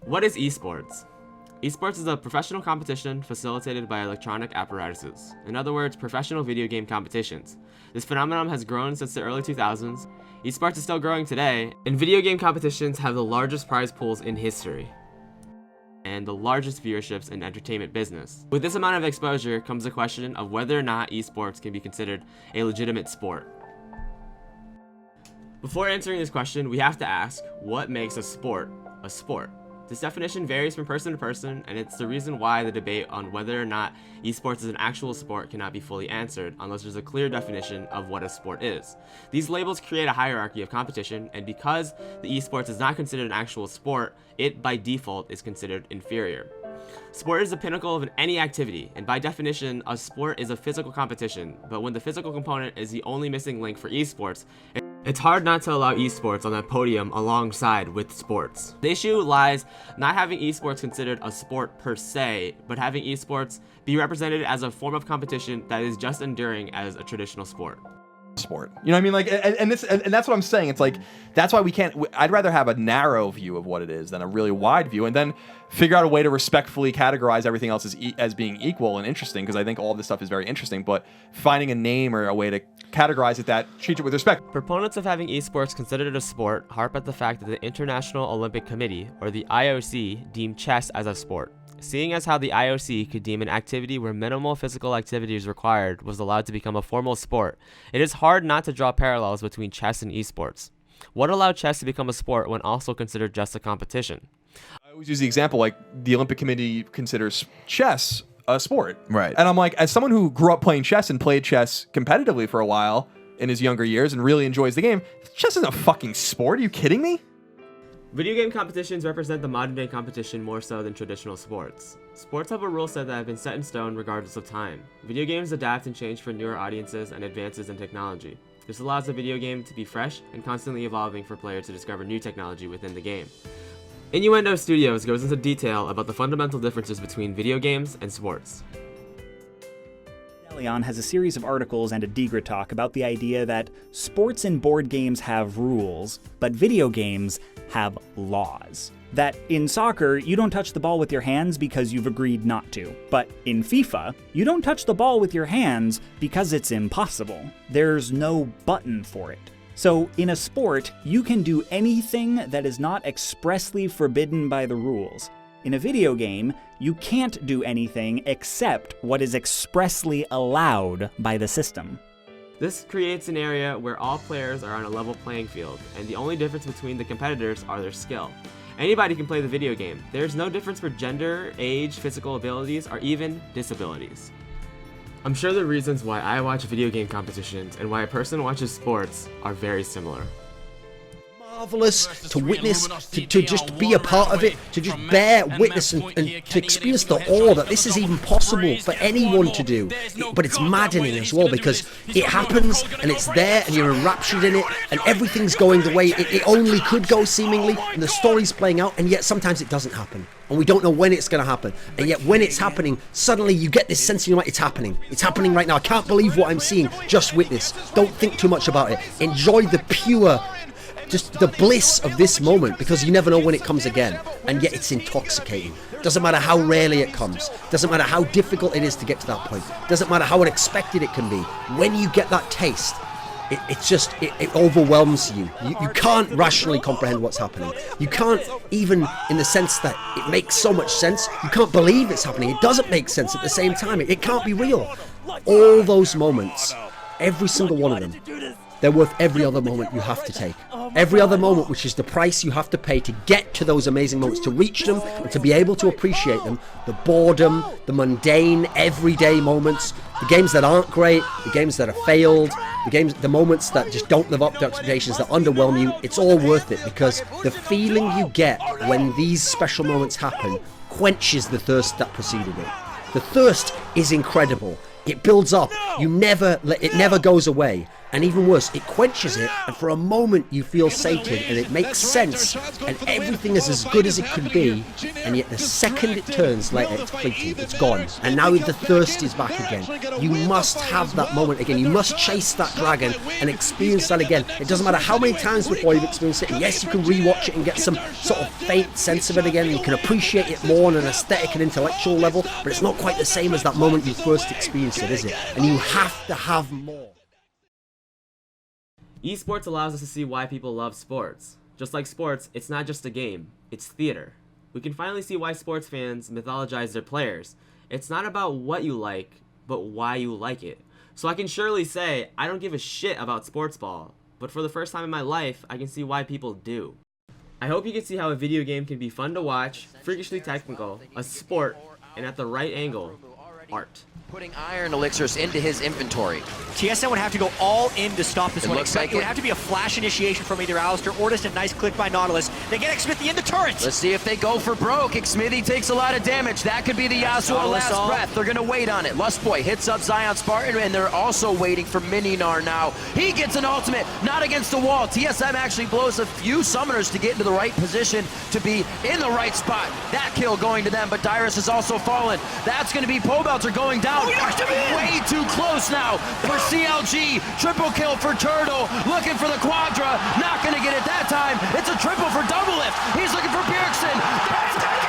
What is eSports? Esports is a professional competition facilitated by electronic apparatuses. In other words, professional video game competitions. This phenomenon has grown since the early 2000s. Esports is still growing today, and video game competitions have the largest prize pools in history and the largest viewerships in entertainment business. With this amount of exposure comes the question of whether or not esports can be considered a legitimate sport. Before answering this question, we have to ask, what makes a sport a sport? This definition varies from person to person, and it's the reason why the debate on whether or not esports is an actual sport cannot be fully answered unless there's a clear definition of what a sport is. These labels create a hierarchy of competition, and because the esports is not considered an actual sport, it by default is considered inferior. Sport is the pinnacle of any activity, and by definition, a sport is a physical competition, but when the physical component is the only missing link for esports, it's hard not to allow esports on that podium alongside with sports. The issue lies not having esports considered a sport per se, but having esports be represented as a form of competition that is just enduring as a traditional sport. You know what I mean? Like, and that's what I'm saying. It's like, that's why we can't, I'd rather have a narrow view of what it is than a really wide view, and then figure out a way to respectfully categorize everything else as being equal and interesting, because I think all of this stuff is very interesting, but finding a name or a way to categorize it that treats it with respect. Proponents of having esports considered a sport harp at the fact that the International Olympic Committee, or the IOC, deemed chess as a sport. Seeing as how the IOC could deem an activity where minimal physical activity is required was allowed to become a formal sport, it is hard not to draw parallels between chess and esports. What allowed chess to become a sport when also considered just a competition? I always use the example, like, the Olympic Committee considers chess a sport. Right. And I'm like, as someone who grew up playing chess and played chess competitively for a while in his younger years and really enjoys the game, chess isn't a fucking sport. Are you kidding me? Video game competitions represent the modern day competition more so than traditional sports. Sports have a rule set that have been set in stone regardless of time. Video games adapt and change for newer audiences and advances in technology. This allows the video game to be fresh and constantly evolving for players to discover new technology within the game. Innuendo Studios goes into detail about the fundamental differences between video games and sports. Leon has a series of articles and a Digra talk about the idea that sports and board games have rules, but video games have laws. That in soccer, you don't touch the ball with your hands because you've agreed not to. But in FIFA, you don't touch the ball with your hands because it's impossible. There's no button for it. So in a sport, you can do anything that is not expressly forbidden by the rules. In a video game, you can't do anything except what is expressly allowed by the system. This creates an area where all players are on a level playing field, and the only difference between the competitors are their skill. Anybody can play the video game. There's no difference for gender, age, physical abilities, or even disabilities. I'm sure the reasons why I watch video game competitions and why a person watches sports are very similar. Marvelous to witness, to just be a part of it, to just bear witness and to experience the awe that this is even possible for anyone to do. But it's maddening as well, because it happens and it's there and you're enraptured in it and everything's going the way it only could go seemingly, and the story's playing out, and yet sometimes it doesn't happen. And we don't know when it's going to happen. And yet when it's happening, suddenly you get this sense in your mind, it's happening. It's happening right now. I can't believe what I'm seeing. Just witness. Don't think too much about it. Enjoy the pure, just the bliss of this moment, because you never know when it comes again. And yet it's intoxicating. Doesn't matter how rarely it comes. Doesn't matter how difficult it is to get to that point. Doesn't matter how unexpected it can be. When you get that taste, it overwhelms you. You can't rationally comprehend what's happening. You can't, even in the sense that it makes so much sense, you can't believe it's happening. It doesn't make sense at the same time. It can't be real. All those moments, every single one of them, they're worth every other moment you have to take. Every other moment, which is the price you have to pay to get to those amazing moments, to reach them and to be able to appreciate them. The boredom, the mundane, everyday moments, the games that aren't great, the games that are failed, the moments that just don't live up to expectations, that underwhelm you. It's all worth it, because the feeling you get when these special moments happen quenches the thirst that preceded it. The thirst is incredible. It builds up. It never goes away. And even worse, it quenches it, and for a moment you feel sated, and it makes sense, and everything is as good as it could be, and yet the second it turns later, it's fleeting, it's gone. And now the thirst is back again. You must have that moment again. You must chase that dragon and experience that again. It doesn't matter how many times before you've experienced it. And yes, you can rewatch it and get some sort of faint sense of it again, and you can appreciate it more on an aesthetic and intellectual level, but it's not quite the same as that moment you first experienced it, is it? And you have to have more. Esports allows us to see why people love sports. Just like sports, it's not just a game, it's theater. We can finally see why sports fans mythologize their players. It's not about what you like, but why you like it. So I can surely say, I don't give a shit about sports ball, but for the first time in my life, I can see why people do. I hope you can see how a video game can be fun to watch, freakishly technical, a sport, and at the right angle, art. Putting iron elixirs into his inventory. TSM would have to go all in to stop this It one. looks like it would have to be a flash initiation from either Alistair or just a nice click by Nautilus. They get Xmithy in the turret! Let's see if they go for broke. Xmithy takes a lot of damage. That could be the Yasuo last breath. They're going to wait on it. Lustboy hits up Zion Spartan, and they're also waiting for Mininar now. He gets an ultimate, not against the wall. TSM actually blows a few summoners to get into the right position, to be in the right spot. That kill going to them, but Dyrus has also fallen. That's going to be Pobelter going down. Way too close now for CLG. Triple kill for Turtle. Looking for the Quadra. Not going to get it that time. It's a triple for Doublelift. He's looking for Bjergsen.